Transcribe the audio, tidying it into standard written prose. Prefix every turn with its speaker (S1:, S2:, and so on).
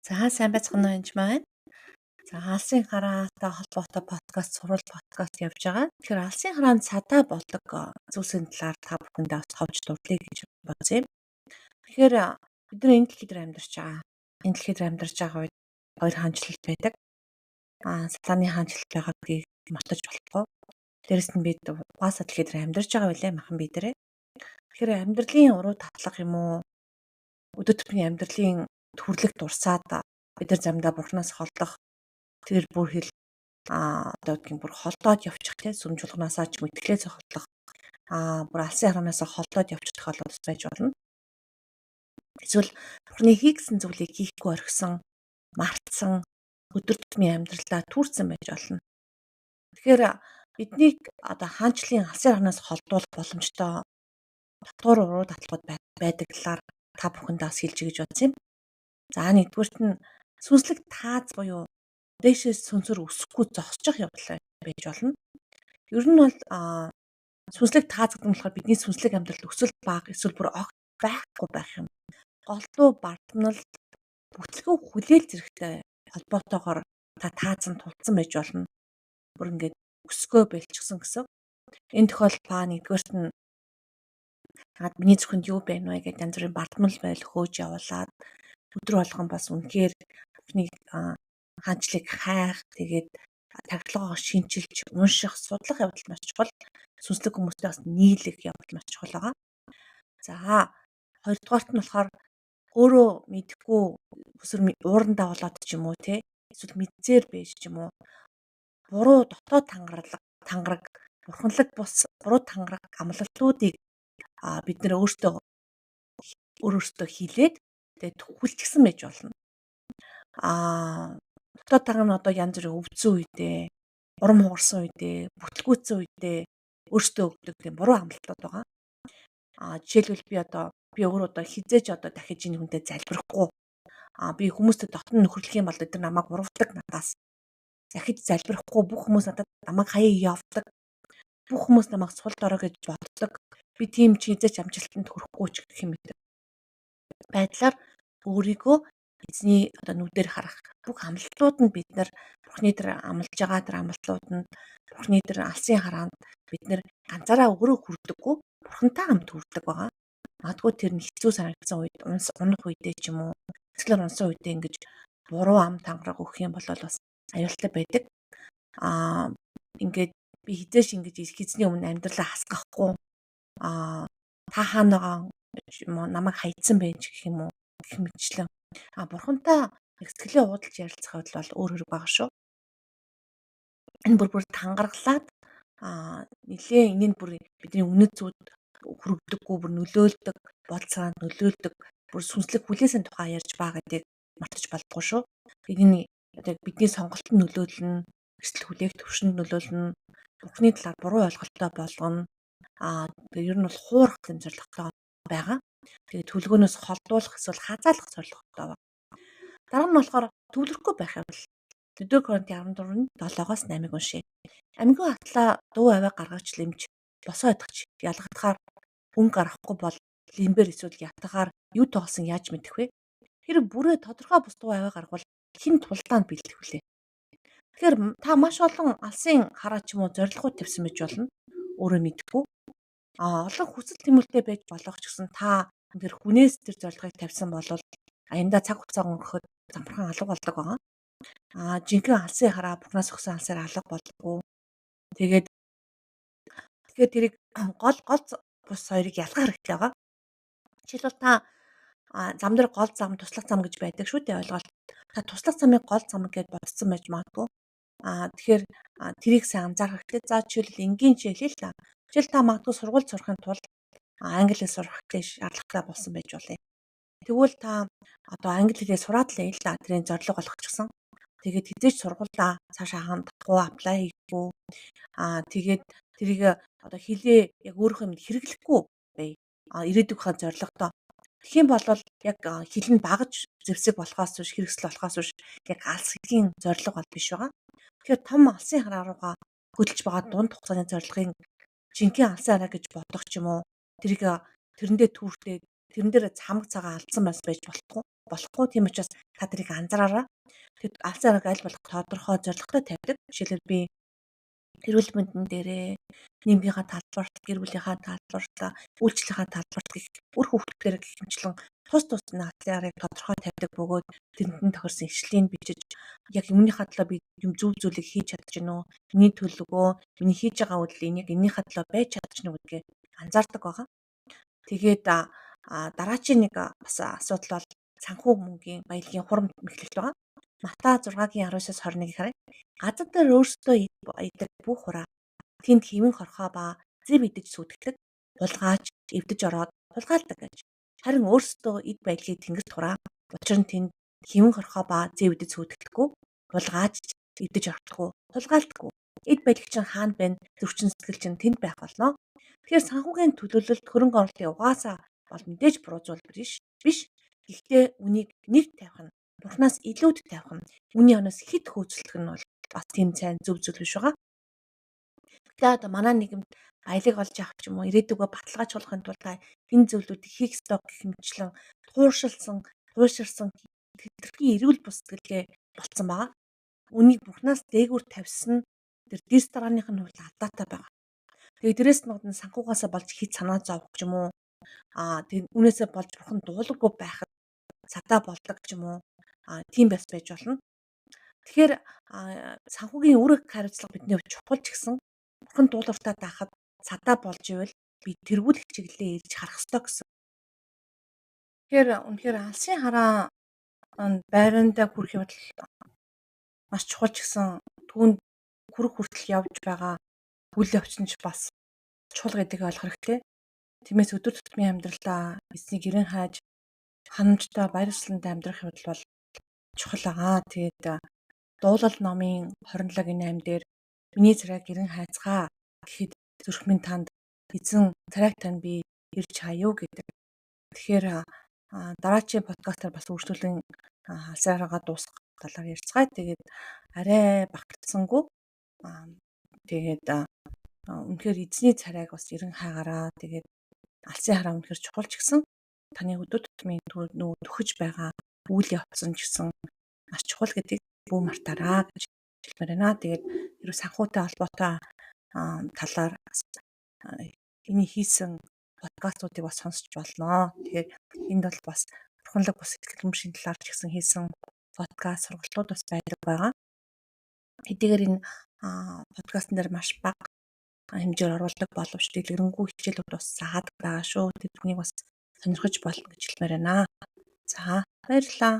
S1: За сайн байцгаана уу энч маань. За алсын хараатай холбоотой подкаст, сурвал подкаст явж байгаа. Тэгэхээр алсын хараанд цадаа болдог зүйлсийн талаар та бүхэндээ бас товч дурдлая гэж бодсон юм. Тэгэхээр бид нар энэ дэлхий дээр амьдарч байгаа. Энэ дэлхий дээр амьдарч байгаа үед хоёр хаанчлалт байдаг. Сатаны хаанчлалт байгаагийг мартаж болохгүй. Дээрэс нь бид угаасаа дэлхий дээр амьдарч байгаа байлээ махан бидэрээ. Тэгэхээр амьдралын уруу татлах юм уу? Өдөр тутмын амьдралын төрлөх дурсаад бид нар замдаа бурхнаас холдох тэр бүр хэл одоо гэх юм бүр холдоод явчих тийм сүм чуулганаасаа ч мэтгэлээс холдох бүр алсын хараанаас холдоод явчих тохиолдол байж болно. Эсвэл бурхны хийгсэн зүйлийг хийхгүй орхисон, мартсан өдөр тутмын амьдралаа түүрсэн байж болно. Тэгэхээр биднийг одоо хаанчлалын алсын хараанаас холдуулах боломжтой татвар уруу татлууд байдаг талаар та бүхэндээ бас хэлж гэж бодсон юм. За нэгдүгüүрт нь сүнслэг тааз буюу дээшээс сүнсээр өсөхгүй зогсчих явдал байж болно. Ер нь бол сүнслэг тааз гэдэг нь болохоор бидний сүнслэг амьдралд өсөлт бага эсвэл бүр огт байхгүй байх юм. Голдуу бардамнал бүтлгүй хүлээл зэрэгтэй холбоотойгоор таазан тулцсан байж болно. Бүр ингээд өсгөө бэлчгсэн гэсэн. Энэ тохиолдолд нэгдүгüүрт нь миний зөвхөнд юу байна вэ гэдэг янз бүрийн бардамнал байл хөөж явуулаад өдөр болгон бас үнэхээр бүхний хаанчлыг хайх тэгээд таглагаа шинчилж унших судлах явдал маш чухал. Сүнслэг хүмүүстэй бас нийлэх явдал маш чухал байгаа. За хоёрдугаарт нь болохоор өөрөө мэдхгүй бүсэр уурандаа болоод ч юм уу те эсвэл мэдсээр байж ч юм уу буруу дотоод тангараг бурханлаг бус буруу тангараг амлалтуудыг бид нэр өөрөөсөө хилээд тэгээд хүлчихсэн байж болно. Дотоод танга нь одоо янз бүрийн өвдсөн үедээ, урам хугарсан үедээ, бүтлгүүцсэн үедээ өөртөө өгдөг тийм буруу амлалтууд байгаа. Жишээлбэл би өөрөө одоо хизээж одоо дахиж энэ хүнтэй залбирахгүй. Би хүмүүстэй дотн нөхөрлөх юм бол өдөр намайг урвдаг надаас. Дахиж залбирахгүй бүх хүмүүс надад намайг хаяа явдаг. Бүх хүмүүс намайг сул дорой гэж боддог. Би тийм ч хизээж амжилтанд хүрэхгүй ч гэх юм бэ. Байдлаар өөрийгөө эзний одоо нүдээр харах бүх амлалтууд нь бид нар бурхны дээр амлаж байгаа тэр амлалтууд нь бурхны дээр алсын хараанд бид нар ганцаараа өөрөө хүрдэггүй бурхантай хамт хүрдэг байгаа. Магадгүй тэр нь хэцүү санагдсан үед унах үедээ ч юм уу эсвэл унсан үедээ ингэж буруу ам тангараг өгөх юм бол бас аюултай байдаг. Ингээд би хизээш ингэж эзний өмнө амьдралаа хасгахгүй та хаана байгаа юм уу намайг хайцсан байж гэх юм уу гэх мэтчлэн бурхантай сэтгэлээ уудалж ярилцах явдал бол өөр хэрэг байгаа шүү. Энэ бүр тангарглаад нилээ энэнд бүр бидний үнэт зүуд хүрэгдэггүй бүр нөлөөлдөг бодол санаанд нөлөөлдөг бүр сүнслэг хүлээсэн тухай ярьж байгаа гэдгийг мартаж болохгүй шүү. Бидний одоо бидний сонголтод нөлөөлнө, эрсдэл хүлээх төвшөнд нөлөөлнө, бурхны талаар буруу ойлголттой болгоно. Ер нь бол хуурах гэм зорилготой байгаа. Тэгээд төлгөөнөөс холдуулах эсвэл хазаалах зорилготой байна. Дараа нь болохоор төвлөрөхгүй байх явдал. 4 Коринтын 14-ийн 7-оос 8-ыг уншъя. Амьгүй атлаа дуу аваа гаргаж лэмж босоо идэгч ялгадахаар хүн гарахгүй бол лимбэр эсвэл ятгаар юу тоглосон яаж мэдэх вэ? Тэр бүрээ тодорхой бус дуу аваа гаргавал хэн тулдаанд бэлдэх вүлээ? Тэгэхээр та маш олон алсын хараа ч юм уу зорилгоуд тавьсан байж болно. Өөрөө мэдхгүй. Олон хүсэл тэмүүлтэй байж болох ч гэсэн та тэр хүнээс тэр зорилгыг тавьсан бол аяндаа цаг хугацаа өнгөрөхөд замбархан алга болдог байгаа. Жинхэнэ алсын хараа бурхнаас өгсөн алсаар алга болдгоо. Тэгээд тэрийг гол бус хоёрыг ялгах хэрэгтэй байгаа. Жишээлбэл та зам дээр гол зам, туслах зам гэж байдаг шүү дээ ойлголт. Та туслах замыг гол зам гэж бодсон байж магадгүй. Тэгэхээр тэрийг сайн анзаарах хэрэгтэй. За жишээлбэл энгийн жишээлээ л та. Жишээл та магадгүй сургууль сурахын тулд англи хэл сурах шаардлагатай болсон байж болно. Тэгвэл та одоо англи хэлээ сураад л л да тэрийн зорилго болгочихсон. Тэгээд хизээч сургуульдаа цаашаа хандахгүй аплай хийхгүй. Тэгээд тэрийг одоо хэлээ яг өөрийнхөө мэд хэрэглэхгүй бай. Ирээдүйнхээ зорилготой. Тэгэх юм бол яг хэл нь багаж зэвсэг болохоос биш хэрэгсэл болохоос биш яг алс хэдийн зорилго бол биш байгаа. Тэгэхээр том алсын хараа руугаа хөдөлж байгаа дунд хугацааны зорилгын жинхэнэ алсын хараа гэж бодох ч юм уу тэрийг тэрэндээ түүртэй тэрэн дээр цамаг цагаан алдсан байж болохгүй. болохгүй. Тийм учраас та тэрийг анзаараарай. Тэгэд алсын арга аль болох тодорхой зорилготой тавьдаг. Жишээлбэл би эрүүл мэндэн дээрээ, нийгмийнхаа талбарт, гэр бүлийнхаа талбарт, үйлчлэлийн талбарт гэх үр хөвгтдөр гэх мэтлэн тус тус нь алсын аргыг тодорхой тавьдаг бөгөөд тэрнтэн тохирсон ишлэлийг бичиж яг өмнөхийнхаа төлөө би юм зүв зүйлийг хийж чадж гинөө, миний төлөвөө, миний хийж байгаа үйлдэл яг энэнийхээ төлөө байж чадж гинөө гэдгээ анзаардаг байгаа. Тэгээд дараачийн нэг бас асуудал бол санхүү мөнгөний баялагын хурамд мэхлэлт байгаа. Матай 6-гийн 19-с 21-ийг харъя. Газар дээр өөрсдөө идэх бүх хураа тэнд хэвэн хорхоо ба зэв идэж сүтгдэг, хулгайч эвдэж ороод хулгайлдаг гэж. Харин өөрсдөө эд баялагийг тэнгэрт хураа. Учир нь тэнд хэвэн хорхоо ба зэв идэж сүтгдэггүй, хулгайч эвдэж ордоггүй, хулгайлдаггүй. Эд баялаг чинь хаана байна? Зөрчин сэтгэл чинь тэнд байх болно. Тэгэхээр санхүүгийн төлөвлөлт хөрөнгө оруулалтын угаасаа бол мэдээж буруу зүйл биш. Гэхдээ үнийг нэг тавих нь Бурханаас илүүд тавих нь үний өнөөс хит хөөцөлдөх нь бол бас тийм сайн зөв зүйл биш байгаа. Тэгээ одоо манай нийгэмд баялаг олж авах ч юм уу ирээдүгөө баталгаажуулахын тулд та энэ зүйлүүдийг хийх ёстой гэх мэтчлэн туйширсан хэтэрхий эрүүл бус сэтгэлгээ болцсон байгаа. Үнийг Бурханаас дээгүүр тавьсан тэр дистраных нь хувьд алдаатай байгаа. Тэгээ дээрээс нь санхугаасаа болж хит санаа зовх ч юм уу тэг үнээсээ болж бурхан дуулахгүй байхад садаа болдог ч юм уу тийм бас байж болно. Тэгэхээр санхүүгийн үүрэг хариуцлага бидний хувьд чухал ч гэсэн бурхан дуулууртаа даахад садаа болж ивэл би тэргүүлэх чиглэлээ ирж харах ёстой гэсэн. Тэгэхээр үнэхээр алсын хараа байрандаа хүрэх явдал маш чухал ч гэсэн түүнд хүрэх хүртэл явж байгаа үйл явц нь ч бас чухал гэдгийг ойлгох хэрэгтэй. Тиймээс өдөр тутмын амьдралдаа эзнийг эрен хайж ханамжтай баяр ёслолтой амьдрах явдал бол чухал байгаа. Тэгээд дуулал номын 27-гийн 8 дээр миний царайг эрен хайцгаа гэхэд зүрх минь танд эзэн царайг тань би ирж хаяа гэдэг. Тэгэхээр дараачийн подкастаар бас үргэлжлүүлэн алсын аргаа дуусгах талаар ярьцгаая. Тэгээд арай багтсангүй тэгээд үнэхээр эзний царайг бас эрен хайгаараа. Тэгээд алсын хараа үнэхээр чухал ч гэсэн таны өдөр тутмын нөгөө төхөж байгаа үйл явц нь ч гэсэн маш чухал гэдгийг бүү мартаараа гэж хэлмээр байна. Тэгээд ерөө санхүүтэй холбоотой талаар энийг хийсэн подкастуудыг бас сонсч болно. Тэгэхээр энд бол бас бурханлаг бус сэтгэл хөдлөмжийн талаар ч гэсэн хийсэн подкаст сургалтууд бас байгаа. Хэдийгээр энэ подкастн дээр маш бага хэмжээр оруулдаг боловч дэлгэрэнгүй хичээлүүд бас заадаг байгаа шүү. Тэднийг бас сонирхож болно гэж хэлмээр байна. За баярлалаа.